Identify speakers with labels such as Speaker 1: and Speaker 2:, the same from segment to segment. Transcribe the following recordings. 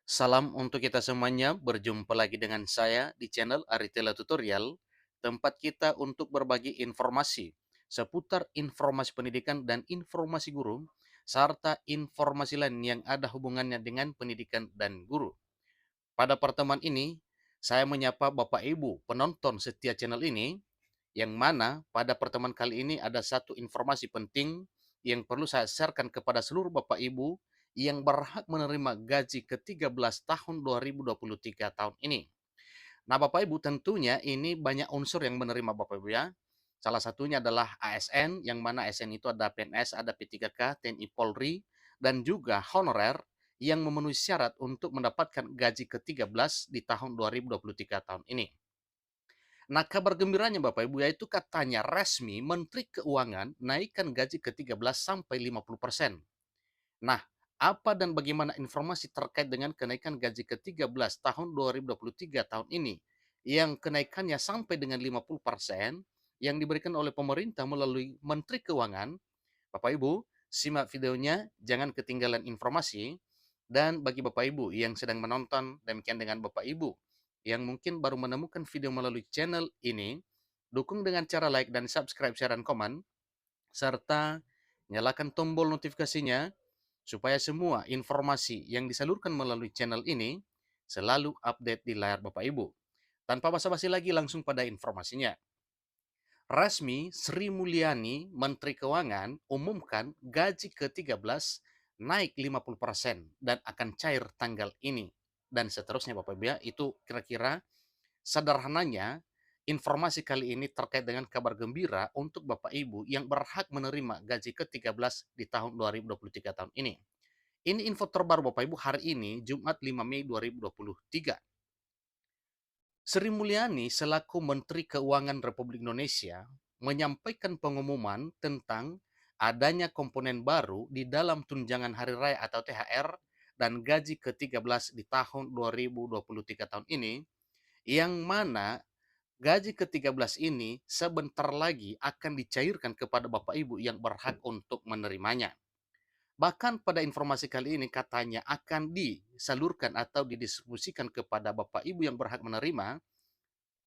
Speaker 1: Salam untuk kita semuanya, berjumpa lagi dengan saya di channel Aritela Tutorial, tempat kita untuk berbagi informasi seputar informasi pendidikan dan informasi guru, serta informasi lain yang ada hubungannya dengan pendidikan dan guru. Pada pertemuan ini, saya menyapa Bapak Ibu penonton setia channel ini, yang mana pada pertemuan kali ini ada satu informasi penting yang perlu saya sharekan kepada seluruh Bapak Ibu yang berhak menerima gaji ke-13 tahun 2023 tahun ini. Nah, Bapak Ibu, tentunya ini banyak unsur yang menerima Bapak Ibu ya. Salah satunya adalah ASN, yang mana ASN itu ada PNS, ada P3K, TNI Polri, dan juga honorer yang memenuhi syarat untuk mendapatkan gaji ke-13 di tahun 2023 tahun ini. Nah, kabar gembiranya Bapak Ibu yaitu katanya resmi Menteri Keuangan naikkan gaji ke-13 sampai 50%. Nah, apa dan bagaimana informasi terkait dengan kenaikan gaji ke-13 tahun 2023 tahun ini yang kenaikannya sampai dengan 50% yang diberikan oleh pemerintah melalui Menteri Keuangan? Bapak Ibu, simak videonya, jangan ketinggalan informasi. Dan bagi Bapak Ibu yang sedang menonton, demikian dengan Bapak Ibu yang mungkin baru menemukan video melalui channel ini, dukung dengan cara like dan subscribe, share, dan komen, serta nyalakan tombol notifikasinya supaya semua informasi yang disalurkan melalui channel ini selalu update di layar Bapak Ibu. Tanpa basa-basi lagi, langsung pada informasinya. Resmi Sri Mulyani, Menteri Keuangan, umumkan gaji ke-13 naik 50% dan akan cair tanggal ini. Dan seterusnya Bapak Ibu ya, itu kira-kira sederhananya informasi kali ini terkait dengan kabar gembira untuk Bapak Ibu yang berhak menerima gaji ke-13 di tahun 2023 tahun ini. Ini info terbaru Bapak Ibu hari ini, Jumat 5 Mei 2023. Sri Mulyani selaku Menteri Keuangan Republik Indonesia menyampaikan pengumuman tentang adanya komponen baru di dalam tunjangan hari raya atau THR dan gaji ke-13 di tahun 2023 tahun ini, yang mana gaji ke-13 ini sebentar lagi akan dicairkan kepada Bapak Ibu yang berhak untuk menerimanya. Bahkan pada informasi kali ini katanya akan disalurkan atau didistribusikan kepada Bapak Ibu yang berhak menerima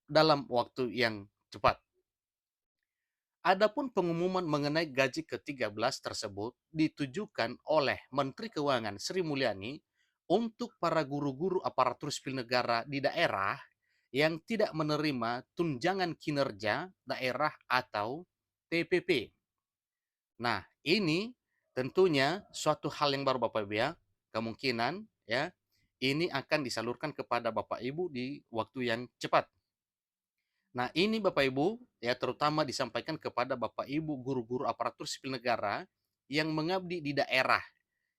Speaker 1: dalam waktu yang cepat. Adapun pengumuman mengenai gaji ke-13 tersebut ditujukan oleh Menteri Keuangan Sri Mulyani untuk para guru-guru aparatur sipil negara di daerah yang tidak menerima tunjangan kinerja daerah atau TPP. Nah, ini tentunya suatu hal yang baru Bapak Ibu ya. Kemungkinan ya ini akan disalurkan kepada Bapak Ibu di waktu yang cepat. Nah, ini Bapak Ibu ya terutama disampaikan kepada Bapak Ibu guru-guru aparatur sipil negara yang mengabdi di daerah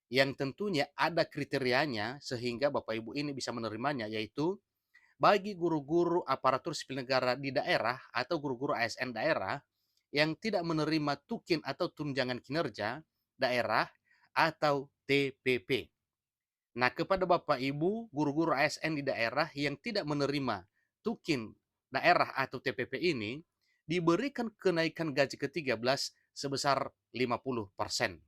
Speaker 1: yang tentunya ada kriterianya sehingga Bapak Ibu ini bisa menerimanya, yaitu bagi guru-guru aparatur sipil negara di daerah atau guru-guru ASN daerah yang tidak menerima tukin atau tunjangan kinerja daerah atau TPP. Nah, kepada Bapak Ibu guru-guru ASN di daerah yang tidak menerima tukin daerah atau TPP ini diberikan kenaikan gaji ke-13 sebesar 50%.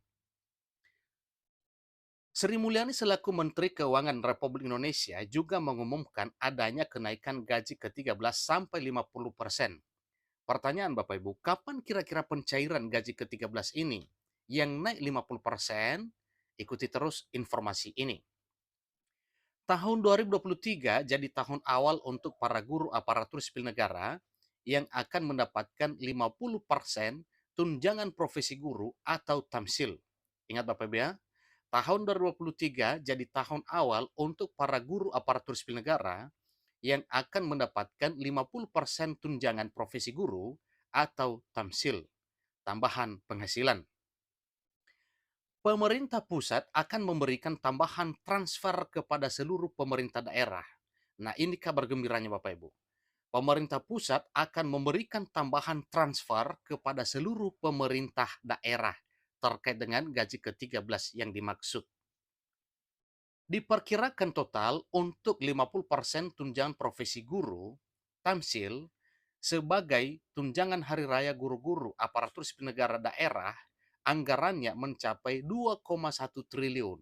Speaker 1: Sri Mulyani selaku Menteri Keuangan Republik Indonesia juga mengumumkan adanya kenaikan gaji ke-13 sampai 50%. Pertanyaan Bapak Ibu, kapan kira-kira pencairan gaji ke-13 ini? Yang naik 50%, ikuti terus informasi ini. Tahun 2023 jadi tahun awal untuk para guru aparatur sipil negara yang akan mendapatkan 50% tunjangan profesi guru atau tamsil. Ingat Bapak Ibu ya, tahun 2023 jadi tahun awal untuk para guru aparatur sipil negara yang akan mendapatkan 50% tunjangan profesi guru atau tamsil, tambahan penghasilan. Pemerintah pusat akan memberikan tambahan transfer kepada seluruh pemerintah daerah. Nah, ini kabar gembiranya Bapak Ibu. Pemerintah pusat akan memberikan tambahan transfer kepada seluruh pemerintah daerah terkait dengan gaji ke-13 yang dimaksud. Diperkirakan total untuk 50% tunjangan profesi guru, tamsil, sebagai tunjangan hari raya guru-guru aparatur sipil negara daerah, anggarannya mencapai 2,1 triliun.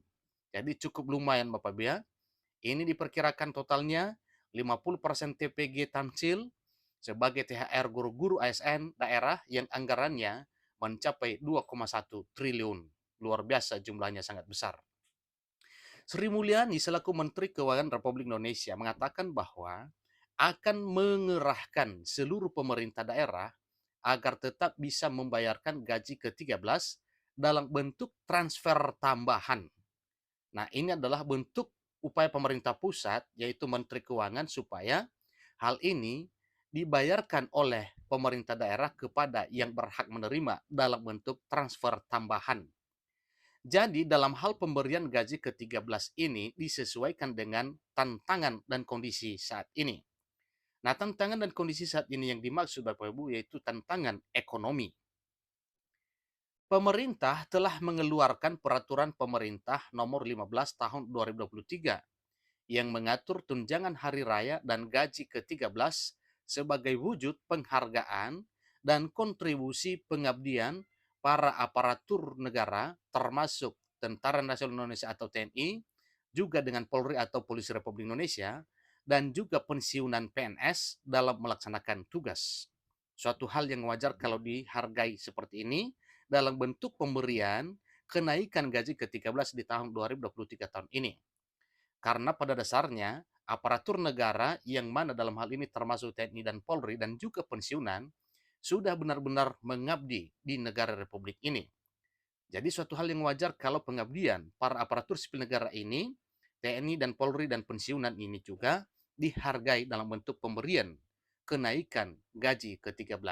Speaker 1: Jadi cukup lumayan Bapak Ibu ya. Ini diperkirakan totalnya 50% TPG Tamsil sebagai THR guru-guru ASN daerah yang anggarannya mencapai 2,1 triliun. Luar biasa, jumlahnya sangat besar. Sri Mulyani selaku Menteri Keuangan Republik Indonesia mengatakan bahwa akan mengerahkan seluruh pemerintah daerah agar tetap bisa membayarkan gaji ke-13 dalam bentuk transfer tambahan. Nah, ini adalah bentuk upaya pemerintah pusat, yaitu Menteri Keuangan, supaya hal ini dibayarkan oleh pemerintah daerah kepada yang berhak menerima dalam bentuk transfer tambahan. Jadi dalam hal pemberian gaji ke-13 ini disesuaikan dengan tantangan dan kondisi saat ini. Nah, tantangan dan kondisi saat ini yang dimaksud Bapak Ibu yaitu tantangan ekonomi. Pemerintah telah mengeluarkan peraturan pemerintah nomor 15 tahun 2023 yang mengatur tunjangan hari raya dan gaji ke-13 sebagai wujud penghargaan dan kontribusi pengabdian para aparatur negara termasuk Tentara Nasional Indonesia atau TNI, juga dengan Polri atau Polisi Republik Indonesia, dan juga pensiunan PNS dalam melaksanakan tugas. Suatu hal yang wajar kalau dihargai seperti ini dalam bentuk pemberian kenaikan gaji ke-13 di tahun 2023 tahun ini. Karena pada dasarnya aparatur negara yang mana dalam hal ini termasuk TNI dan Polri dan juga pensiunan sudah benar-benar mengabdi di negara Republik ini. Jadi suatu hal yang wajar kalau pengabdian para aparatur sipil negara ini, TNI dan Polri dan pensiunan ini juga dihargai dalam bentuk pemberian kenaikan gaji ke-13.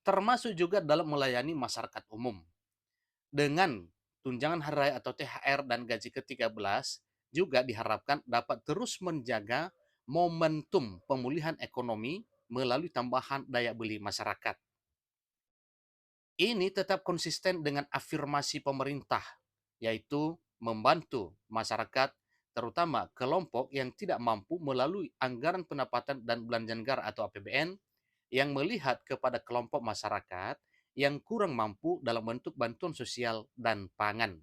Speaker 1: Termasuk juga dalam melayani masyarakat umum. Dengan tunjangan hari raya atau THR dan gaji ke-13 juga diharapkan dapat terus menjaga momentum pemulihan ekonomi melalui tambahan daya beli masyarakat. Ini tetap konsisten dengan afirmasi pemerintah, yaitu membantu masyarakat, terutama kelompok yang tidak mampu melalui anggaran pendapatan dan belanja negara atau APBN, yang melihat kepada kelompok masyarakat yang kurang mampu dalam bentuk bantuan sosial dan pangan.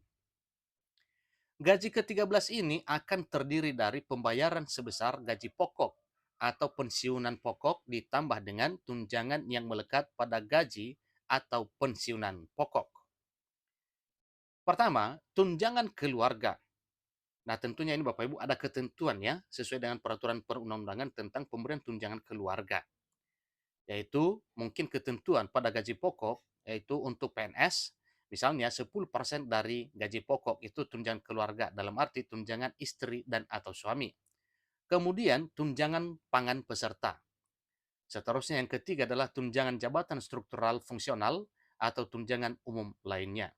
Speaker 1: Gaji ke-13 ini akan terdiri dari pembayaran sebesar gaji pokok atau pensiunan pokok ditambah dengan tunjangan yang melekat pada gaji atau pensiunan pokok. Pertama, tunjangan keluarga. Nah, tentunya ini Bapak Ibu ada ketentuan ya, sesuai dengan peraturan perundang-undangan tentang pemberian tunjangan keluarga. Yaitu mungkin ketentuan pada gaji pokok, yaitu untuk PNS, misalnya 10% dari gaji pokok itu tunjangan keluarga, dalam arti tunjangan istri dan atau suami. Kemudian tunjangan pangan peserta. Seterusnya yang ketiga adalah tunjangan jabatan struktural fungsional atau tunjangan umum lainnya.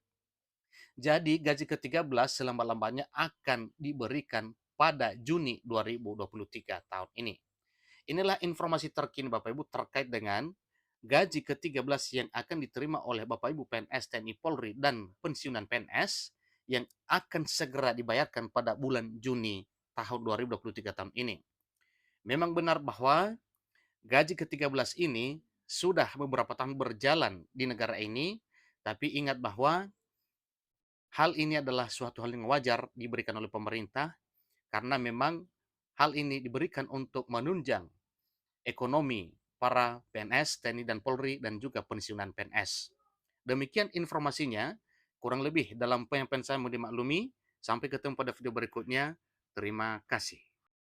Speaker 1: Jadi gaji ke-13 selambat-lambatnya akan diberikan pada Juni 2023 tahun ini. Inilah informasi terkini Bapak Ibu terkait dengan gaji ke-13 yang akan diterima oleh Bapak Ibu PNS, TNI, Polri, dan pensiunan PNS yang akan segera dibayarkan pada bulan Juni tahun 2023 tahun ini. Memang benar bahwa gaji ke-13 ini sudah beberapa tahun berjalan di negara ini, tapi ingat bahwa hal ini adalah suatu hal yang wajar diberikan oleh pemerintah karena memang hal ini diberikan untuk menunjang ekonomi para PNS, TNI dan Polri, dan juga pensiunan PNS. Demikian informasinya, kurang lebih dalam penyampaian saya mau dimaklumi. Sampai ketemu pada video berikutnya. Terima kasih.